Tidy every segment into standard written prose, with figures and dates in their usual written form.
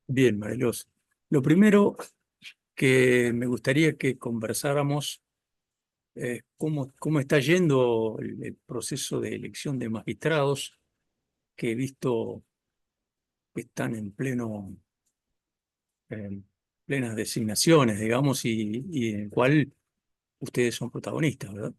Bien, Mariluz. Lo primero que me gustaría que conversáramos es cómo está yendo el proceso de elección de magistrados, que he visto que están en plenas designaciones, digamos, y en el cual ustedes son protagonistas, ¿verdad?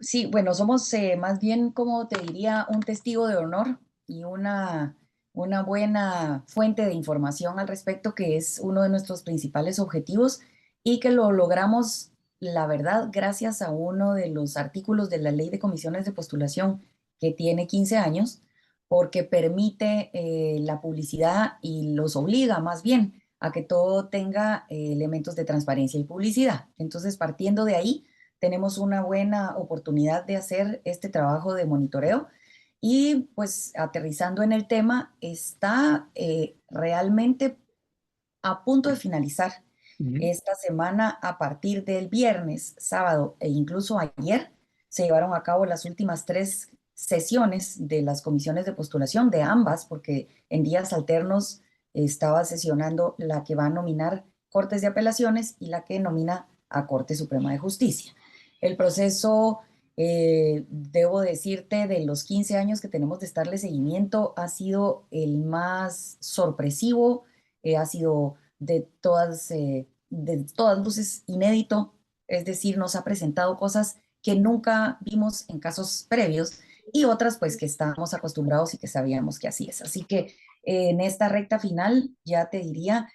Sí, bueno, somos más bien, como te diría, un testigo de honor y una buena fuente de información al respecto, que es uno de nuestros principales objetivos y que lo logramos, la verdad, gracias a uno de los artículos de la Ley de Comisiones de Postulación que tiene 15 años, porque permite la publicidad y los obliga más bien a que todo tenga elementos de transparencia y publicidad. Entonces, partiendo de ahí, tenemos una buena oportunidad de hacer este trabajo de monitoreo y pues aterrizando en el tema, está realmente a punto de finalizar Ujú. esta semana. A partir del viernes, sábado e incluso ayer se llevaron a cabo las últimas tres sesiones de las comisiones de postulación de ambas, porque en días alternos estaba sesionando la que va a nominar Cortes de Apelaciones y la que nomina a Corte Suprema de Justicia. El proceso, debo decirte, de los 15 años que tenemos de estarle seguimiento, ha sido el más sorpresivo, ha sido de todas luces inédito, es decir, nos ha presentado cosas que nunca vimos en casos previos y otras pues que estábamos acostumbrados y que sabíamos que así es. Así que en esta recta final, ya te diría,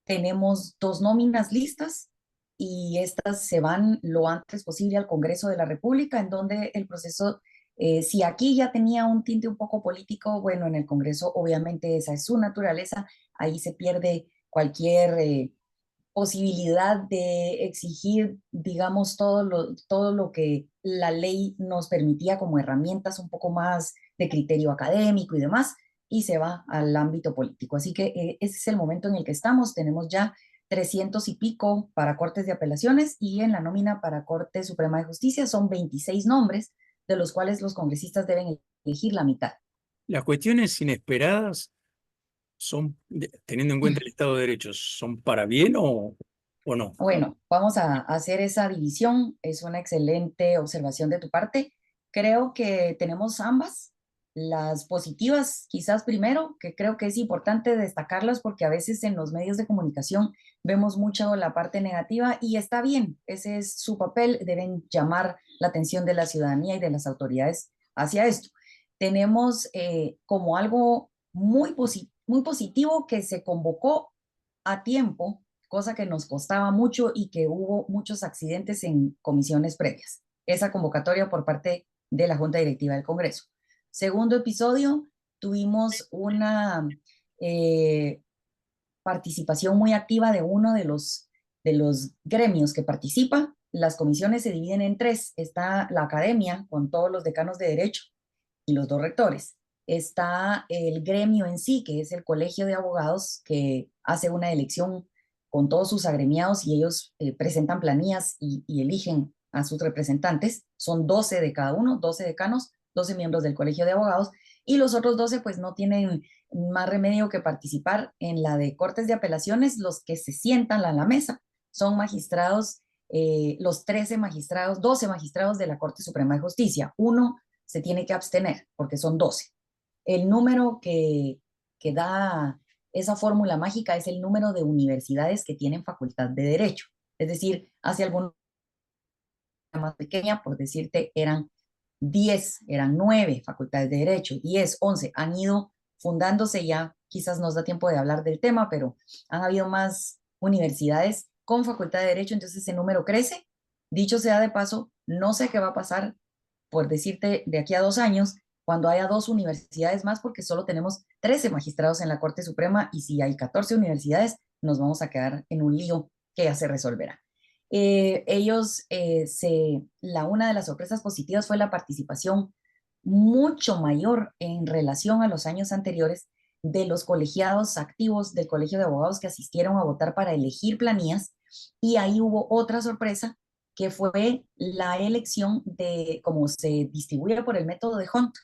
tenemos dos nóminas listas y estas se van lo antes posible al Congreso de la República, en donde el proceso, si aquí ya tenía un tinte un poco político, bueno, en el Congreso obviamente esa es su naturaleza, ahí se pierde cualquier posibilidad de exigir, digamos, todo lo que la ley nos permitía como herramientas un poco más de criterio académico y demás, y se va al ámbito político. Así que ese es el momento en el que estamos. Tenemos ya 300 y pico para Cortes de Apelaciones y en la nómina para Corte Suprema de Justicia son 26 nombres, de los cuales los congresistas deben elegir la mitad. Las cuestiones inesperadas son, teniendo en cuenta el Estado de Derecho, ¿son para bien o no? Bueno, vamos a hacer esa división. Es una excelente observación de tu parte. Creo que tenemos ambas. Las positivas, quizás primero, que creo que es importante destacarlas porque a veces en los medios de comunicación vemos mucho la parte negativa y está bien, ese es su papel, deben llamar la atención de la ciudadanía y de las autoridades hacia esto. Tenemos como algo muy positivo que se convocó a tiempo, cosa que nos costaba mucho y que hubo muchos accidentes en comisiones previas. Esa convocatoria por parte de la Junta Directiva del Congreso. Segundo episodio, tuvimos una eh, participación muy activa de uno de los gremios que participa. Las comisiones se dividen en tres. Está la academia con todos los decanos de derecho y los dos rectores. Está el gremio en sí, que es el colegio de abogados, que hace una elección con todos sus agremiados y ellos presentan planillas y eligen a sus representantes. Son 12 de cada uno, 12 decanos, 12 miembros del colegio de abogados, y los otros 12 pues no tienen más remedio que participar en la de Cortes de Apelaciones. Los que se sientan a la mesa son magistrados, los 13 magistrados, 12 magistrados de la Corte Suprema de Justicia. Uno se tiene que abstener porque son 12. El número que da esa fórmula mágica es el número de universidades que tienen facultad de derecho. Es decir, hace algunos más pequeña, por decirte, eran 10, eran 9 facultades de derecho, 10, 11, han ido fundándose ya, quizás nos da tiempo de hablar del tema, pero han habido más universidades con facultad de derecho, entonces ese número crece. Dicho sea de paso, no sé qué va a pasar, por decirte, de aquí a 2 años, cuando haya dos universidades más, porque solo tenemos 13 magistrados en la Corte Suprema y si hay 14 universidades, nos vamos a quedar en un lío que ya se resolverá. Una de las sorpresas positivas fue la participación mucho mayor en relación a los años anteriores de los colegiados activos del Colegio de Abogados que asistieron a votar para elegir planillas, y ahí hubo otra sorpresa que fue la elección de cómo se distribuye por el método de Hunt.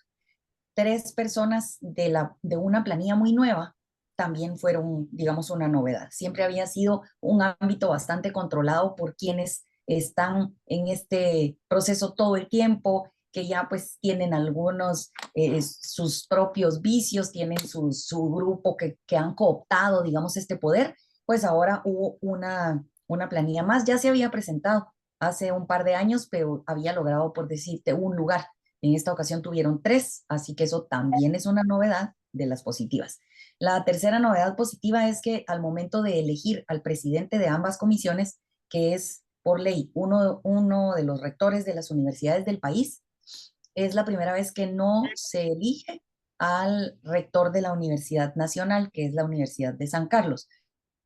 Tres personas de una planilla muy nueva también fueron, digamos, una novedad. Siempre había sido un ámbito bastante controlado por quienes están en este proceso todo el tiempo, que ya pues tienen algunos sus propios vicios, tienen su grupo que han cooptado, digamos, este poder, pues ahora hubo una planilla más. Ya se había presentado hace un par de años, pero había logrado, por decirte, un lugar. En esta ocasión tuvieron tres, así que eso también es una novedad de las positivas. La tercera novedad positiva es que al momento de elegir al presidente de ambas comisiones, que es por ley uno de los rectores de las universidades del país, es la primera vez que no se elige al rector de la Universidad Nacional, que es la Universidad de San Carlos.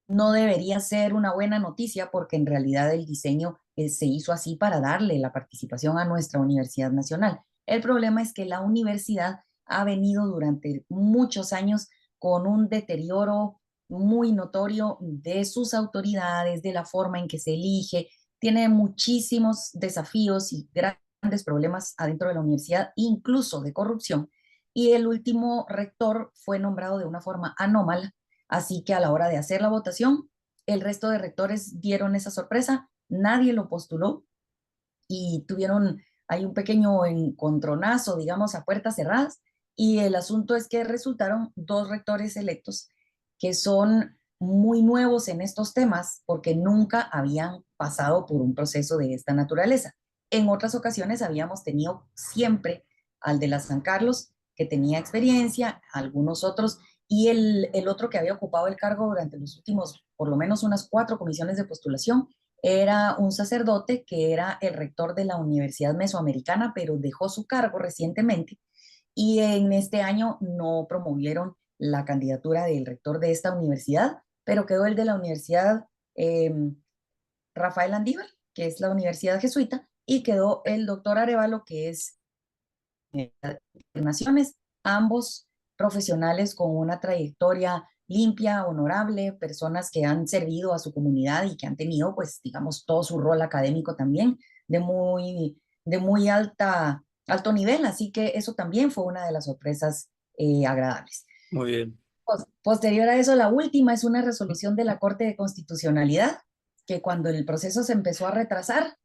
No debería ser una buena noticia porque en realidad el diseño se hizo así para darle la participación a nuestra Universidad Nacional. El problema es que la universidad ha venido durante muchos años con un deterioro muy notorio de sus autoridades, de la forma en que se elige, tiene muchísimos desafíos y grandes problemas adentro de la universidad, incluso de corrupción. Y el último rector fue nombrado de una forma anómala, así que a la hora de hacer la votación, el resto de rectores dieron esa sorpresa, nadie lo postuló y tuvieron ahí un pequeño encontronazo, digamos, a puertas cerradas. Y el asunto es que resultaron dos rectores electos que son muy nuevos en estos temas porque nunca habían pasado por un proceso de esta naturaleza. En otras ocasiones habíamos tenido siempre al de la San Carlos, que tenía experiencia, algunos otros, y el otro que había ocupado el cargo durante los últimos, por lo menos unas 4 comisiones de postulación, era un sacerdote que era el rector de la Universidad Mesoamericana, pero dejó su cargo recientemente y en este año no promovieron la candidatura del rector de esta universidad, pero quedó el de la Universidad eh, Rafael Andívar, que es la Universidad Jesuita, y quedó el doctor Arevalo, que es Naciones, ambos profesionales con una trayectoria limpia, honorable, personas que han servido a su comunidad y que han tenido, pues, digamos, todo su rol académico también de muy alto nivel, así que eso también fue una de las sorpresas agradables. Muy bien. Posterior a eso, la última es una resolución de la Corte de Constitucionalidad, que cuando el proceso se empezó a retrasar,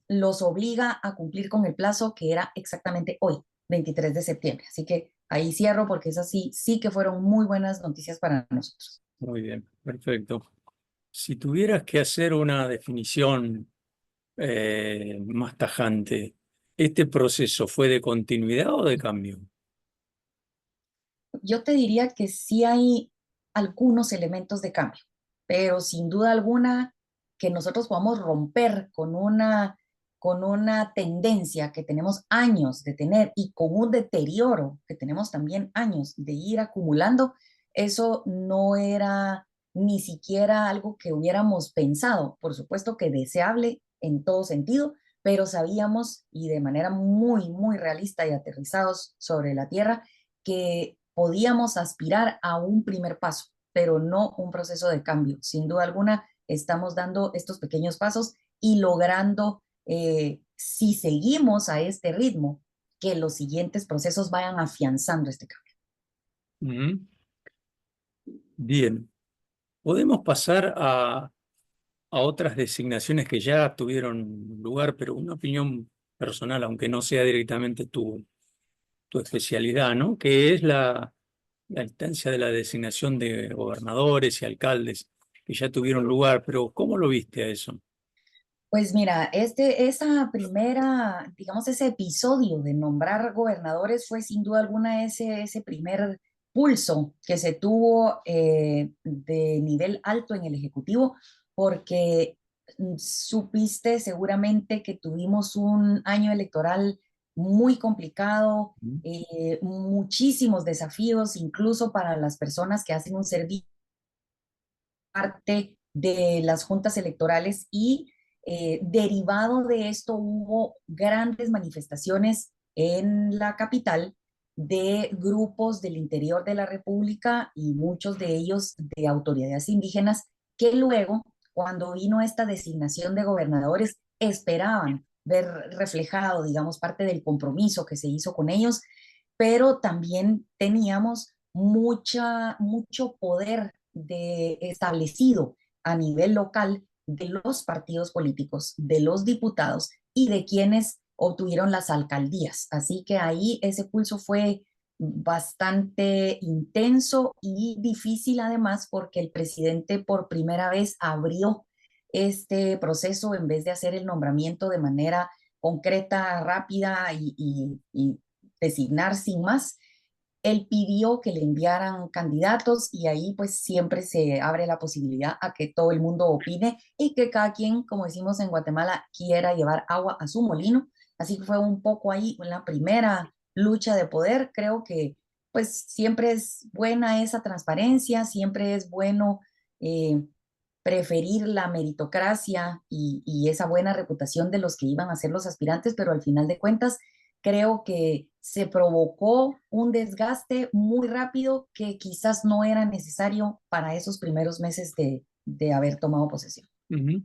los obliga a cumplir con el plazo que era exactamente hoy, 23 de septiembre. Así que ahí cierro porque esas sí que fueron muy buenas noticias para nosotros. Muy bien, perfecto. Si tuvieras que hacer una definición más tajante, ¿este proceso fue de continuidad o de cambio? Yo te diría que sí hay algunos elementos de cambio, pero sin duda alguna que nosotros podamos romper con una tendencia que tenemos años de tener y con un deterioro que tenemos también años de ir acumulando, eso no era ni siquiera algo que hubiéramos pensado. Por supuesto que deseable en todo sentido, pero sabíamos y de manera muy realista y aterrizados sobre la tierra que podíamos aspirar a un primer paso, pero no un proceso de cambio. Sin duda alguna, estamos dando estos pequeños pasos y logrando, si seguimos a este ritmo, que los siguientes procesos vayan afianzando este cambio. Ujú. Bien, podemos pasar a otras designaciones que ya tuvieron lugar, pero una opinión personal, aunque no sea directamente tu especialidad, ¿no? Que es la instancia de la designación de gobernadores y alcaldes que ya tuvieron lugar, pero ¿cómo lo viste a eso? Pues mira, esa primera, digamos, ese episodio de nombrar gobernadores fue sin duda alguna ese primer pulso que se tuvo de nivel alto en el Ejecutivo, porque supiste seguramente que tuvimos un año electoral muy complicado, muchísimos desafíos, incluso para las personas que hacen un servicio parte de las juntas electorales y derivado de esto hubo grandes manifestaciones en la capital de grupos del interior de la República y muchos de ellos de autoridades indígenas que luego, cuando vino esta designación de gobernadores, esperaban ver reflejado, digamos, parte del compromiso que se hizo con ellos, pero también teníamos mucho poder establecido a nivel local de los partidos políticos, de los diputados y de quienes obtuvieron las alcaldías. Así que ahí ese pulso fue bastante intenso y difícil además porque el presidente por primera vez abrió este proceso en vez de hacer el nombramiento de manera concreta, rápida y designar sin más. Él pidió que le enviaran candidatos y ahí pues siempre se abre la posibilidad a que todo el mundo opine y que cada quien, como decimos en Guatemala, quiera llevar agua a su molino. Así que fue un poco ahí en la primera lucha de poder. Creo que pues siempre es buena esa transparencia, siempre es bueno eh, preferir la meritocracia y esa buena reputación de los que iban a ser los aspirantes, pero al final de cuentas creo que se provocó un desgaste muy rápido que quizás no era necesario para esos primeros meses de haber tomado posesión. Ujú.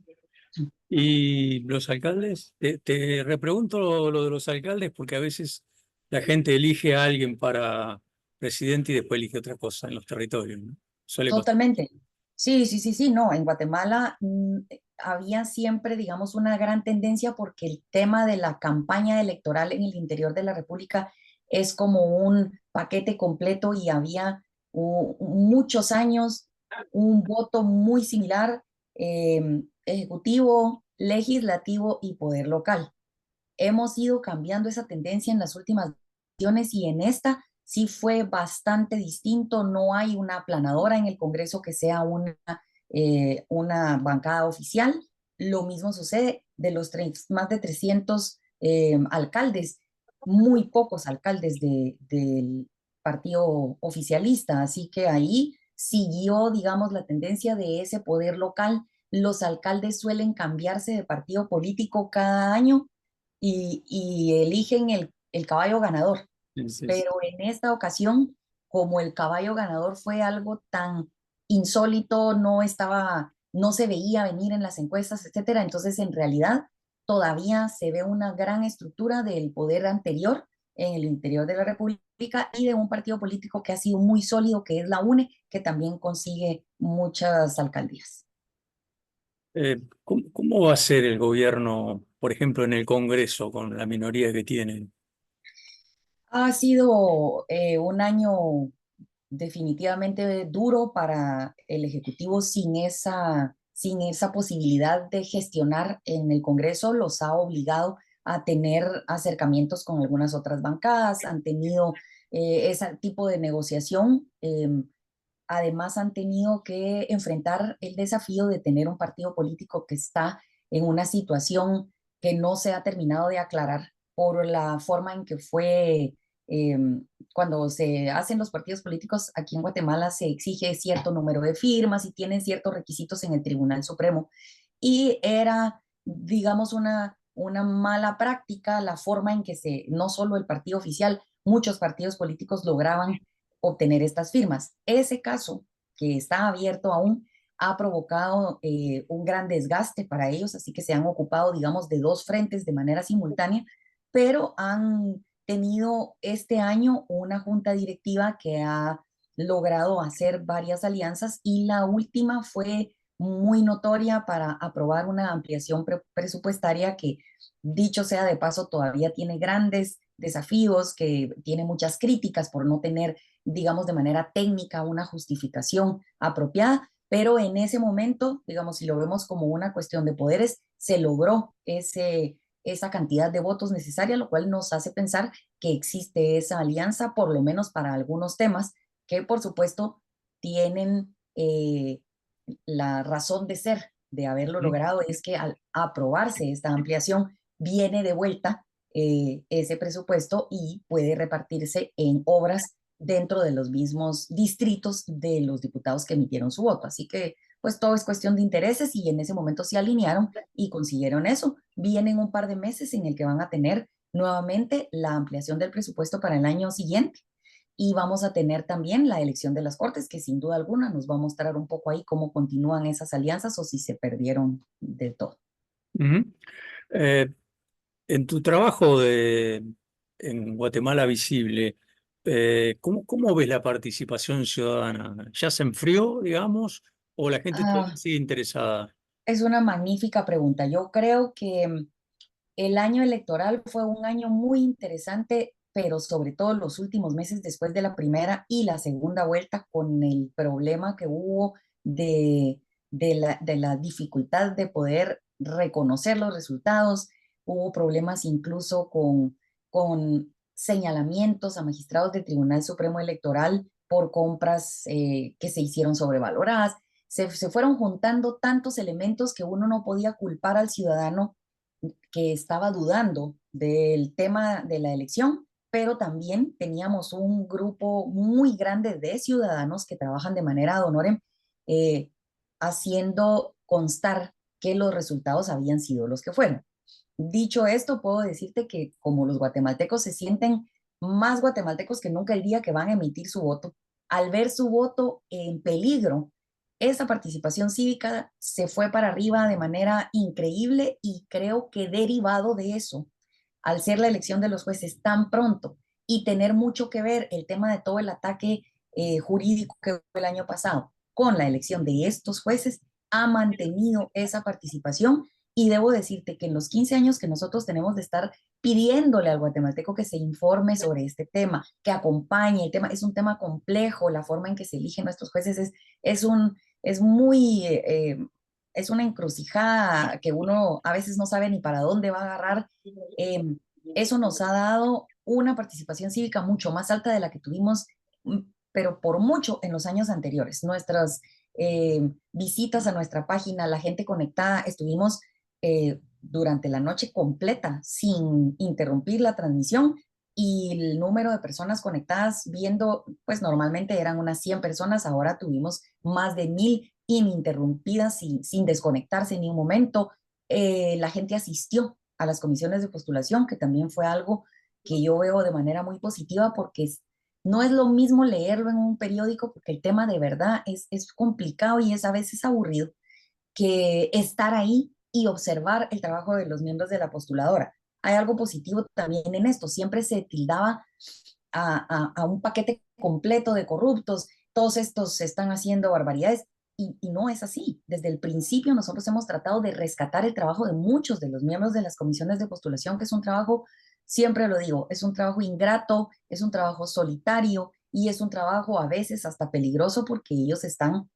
¿Y los alcaldes? Te repregunto lo de los alcaldes porque a veces la gente elige a alguien para presidente y después elige otra cosa en los territorios, ¿no? Suele pasar. Totalmente. Sí, sí, sí, sí, no. En Guatemala había siempre, digamos, una gran tendencia porque el tema de la campaña electoral en el interior de la República es como un paquete completo y había muchos años un voto muy similar, ejecutivo, legislativo y poder local. Hemos ido cambiando esa tendencia en las últimas elecciones y en esta sí fue bastante distinto. No hay una aplanadora en el Congreso que sea una bancada oficial. Lo mismo sucede de los más de 300 alcaldes, muy pocos alcaldes del partido oficialista. Así que ahí siguió, digamos, la tendencia de ese poder local. Los alcaldes suelen cambiarse de partido político cada año y eligen el caballo ganador. Sí, sí, sí. Pero en esta ocasión, como el caballo ganador fue algo tan insólito, no se veía venir en las encuestas, etcétera, entonces en realidad todavía se ve una gran estructura del poder anterior en el interior de la República y de un partido político que ha sido muy sólido, que es la UNE, que también consigue muchas alcaldías. ¿Cómo va a ser el gobierno, por ejemplo, en el Congreso con la minoría que tienen? Ha sido un año definitivamente duro para el Ejecutivo sin esa posibilidad de gestionar en el Congreso, los ha obligado a tener acercamientos con algunas otras bancadas, han tenido ese tipo de negociación. Además, han tenido que enfrentar el desafío de tener un partido político que está en una situación que no se ha terminado de aclarar por la forma en que fue eh, cuando se hacen los partidos políticos aquí en Guatemala se exige cierto número de firmas y tienen ciertos requisitos en el Tribunal Supremo. Y era, digamos, una mala práctica la forma en que no solo el partido oficial, muchos partidos políticos lograban obtener estas firmas. Ese caso, que está abierto aún, ha provocado un gran desgaste para ellos, así que se han ocupado, digamos, de dos frentes de manera simultánea, pero han tenido este año una junta directiva que ha logrado hacer varias alianzas y la última fue muy notoria para aprobar una ampliación presupuestaria que, dicho sea de paso, todavía tiene grandes desafíos, que tiene muchas críticas por no tener, digamos, de manera técnica una justificación apropiada, pero en ese momento, digamos, si lo vemos como una cuestión de poderes, se logró esa cantidad de votos necesaria, lo cual nos hace pensar que existe esa alianza, por lo menos para algunos temas, que por supuesto tienen la razón de ser de haberlo ¿Mm? logrado, es que al aprobarse esta ampliación, viene de vuelta ese presupuesto y puede repartirse en obras dentro de los mismos distritos de los diputados que emitieron su voto. Así que pues todo es cuestión de intereses y en ese momento se alinearon y consiguieron eso. Vienen un par de meses en el que van a tener nuevamente la ampliación del presupuesto para el año siguiente y vamos a tener también la elección de las Cortes, que sin duda alguna nos va a mostrar un poco ahí cómo continúan esas alianzas o si se perdieron del todo. Ujú. Eh, en tu trabajo en Guatemala Visible, ¿Cómo ves la participación ciudadana? ¿Ya se enfrió, digamos, o la gente todavía Ah, sigue interesada? es una magnífica pregunta. Yo creo que el año electoral fue un año muy interesante, pero sobre todo los últimos meses después de la primera y la segunda vuelta, con el problema que hubo de, de la dificultad de poder reconocer los resultados. Hubo problemas incluso con señalamientos a magistrados del Tribunal Supremo Electoral por compras que se hicieron sobrevaloradas. Se fueron juntando tantos elementos que uno no podía culpar al ciudadano que estaba dudando del tema de la elección, pero también teníamos un grupo muy grande de ciudadanos que trabajan de manera ad honorem, eh, haciendo constar que los resultados habían sido los que fueron. Dicho esto, puedo decirte que como los guatemaltecos se sienten más guatemaltecos que nunca el día que van a emitir su voto, al ver su voto en peligro, esa participación cívica se fue para arriba de manera increíble y creo que derivado de eso, al ser la elección de los jueces tan pronto y tener mucho que ver el tema de todo el ataque jurídico que fue el año pasado con la elección de estos jueces, ha mantenido esa participación y debo decirte que en los 15 años que nosotros tenemos de estar pidiéndole al guatemalteco que se informe sobre este tema, que acompañe el tema, es un tema complejo, la forma en que se eligen nuestros jueces es un, es muy, es una encrucijada que uno a veces no sabe ni para dónde va a agarrar. Eh, Eso nos ha dado una participación cívica mucho más alta de la que tuvimos, pero por mucho en los años anteriores. Nuestras visitas a nuestra página, la gente conectada, estuvimos durante la noche completa sin interrumpir la transmisión y el número de personas conectadas viendo, pues normalmente eran unas 100 personas, ahora tuvimos más de 1000 ininterrumpidas sin desconectarse ni un momento. La gente asistió a las comisiones de postulación, que también fue algo que yo veo de manera muy positiva porque no es lo mismo leerlo en un periódico porque el tema de verdad es complicado y es a veces aburrido que estar ahí y observar el trabajo de los miembros de la postuladora. Hay algo positivo también en esto. Siempre se tildaba a un paquete completo de corruptos. Todos estos están haciendo barbaridades y no es así. Desde el principio nosotros hemos tratado de rescatar el trabajo de muchos de los miembros de las comisiones de postulación, que es un trabajo, siempre lo digo, es un trabajo ingrato, es un trabajo solitario y es un trabajo a veces hasta peligroso porque ellos están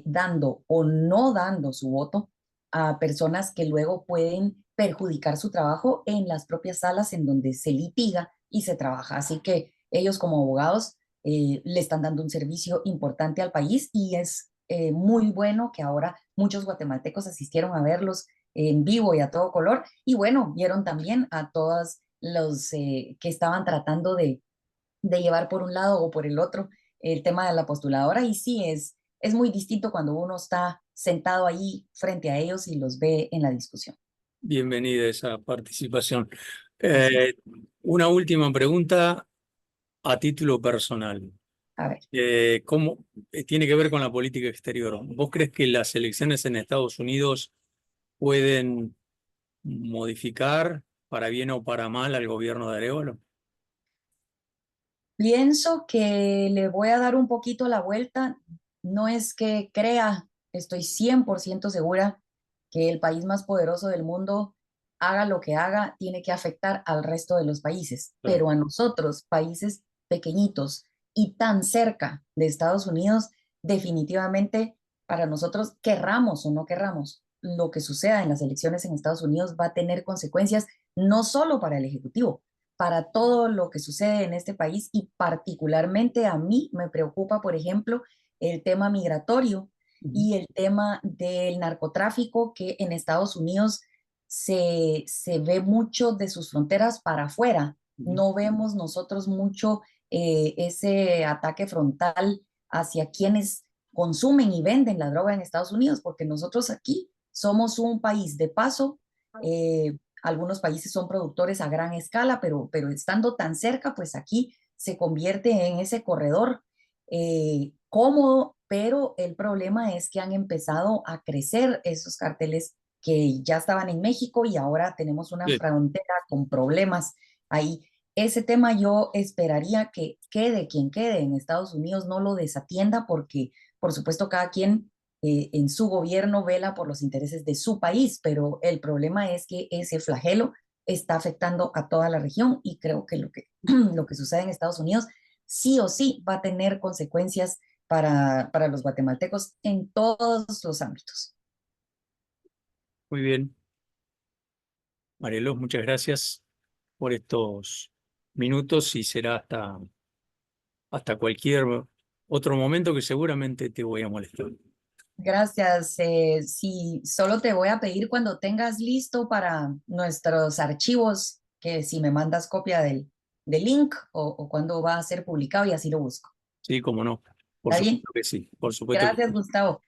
dando o no dando su voto a personas que luego pueden perjudicar su trabajo en las propias salas en donde se litiga y se trabaja. Así que ellos como abogados le están dando un servicio importante al país y es muy bueno que ahora muchos guatemaltecos asistieron a verlos en vivo y a todo color y bueno, vieron también a todos los que estaban tratando de llevar por un lado o por el otro el tema de la postuladora y sí, es muy distinto cuando uno está sentado ahí frente a ellos y los ve en la discusión. Bienvenida esa participación. Así, Eh, una última pregunta a título personal. a ver. ¿Cómo tiene que ver con la política exterior? ¿Vos crees que las elecciones en Estados Unidos pueden modificar para bien o para mal al gobierno de Arévalo? Pienso que le voy a dar un poquito la vuelta. No es que crea, estoy 100% segura que el país más poderoso del mundo, haga lo que haga, tiene que afectar al resto de los países. Claro. Pero a nosotros, países pequeñitos y tan cerca de Estados Unidos, definitivamente para nosotros, querramos o no querramos, lo que suceda en las elecciones en Estados Unidos va a tener consecuencias no solo para el Ejecutivo, para todo lo que sucede en este país y particularmente a mí me preocupa, por ejemplo, el tema migratorio Ujú. y el tema del narcotráfico que en Estados Unidos se ve mucho de sus fronteras para afuera. Ujú. No vemos nosotros mucho ese ataque frontal hacia quienes consumen y venden la droga en Estados Unidos, porque nosotros aquí somos un país de paso. Algunos países son productores a gran escala, pero estando tan cerca, pues aquí se convierte en ese corredor cómodo, pero el problema es que han empezado a crecer esos carteles que ya estaban en México y ahora tenemos una Sí. frontera con problemas ahí. ese tema yo esperaría que quede quien quede en Estados Unidos, no lo desatienda porque, por supuesto, cada quien en su gobierno vela por los intereses de su país, pero el problema es que ese flagelo está afectando a toda la región y creo que lo que sucede en Estados Unidos sí o sí va a tener consecuencias para los guatemaltecos en todos los ámbitos. Muy bien, Marielos, muchas gracias por estos minutos y será hasta cualquier otro momento que seguramente te voy a molestar. Gracias. Si solo te voy a pedir cuando tengas listo para nuestros archivos, que si me mandas copia del link o cuando va a ser publicado y así lo busco. Sí, cómo no. Por ¿Está bien? supuesto que sí, por supuesto que Gracias, sí. Gustavo.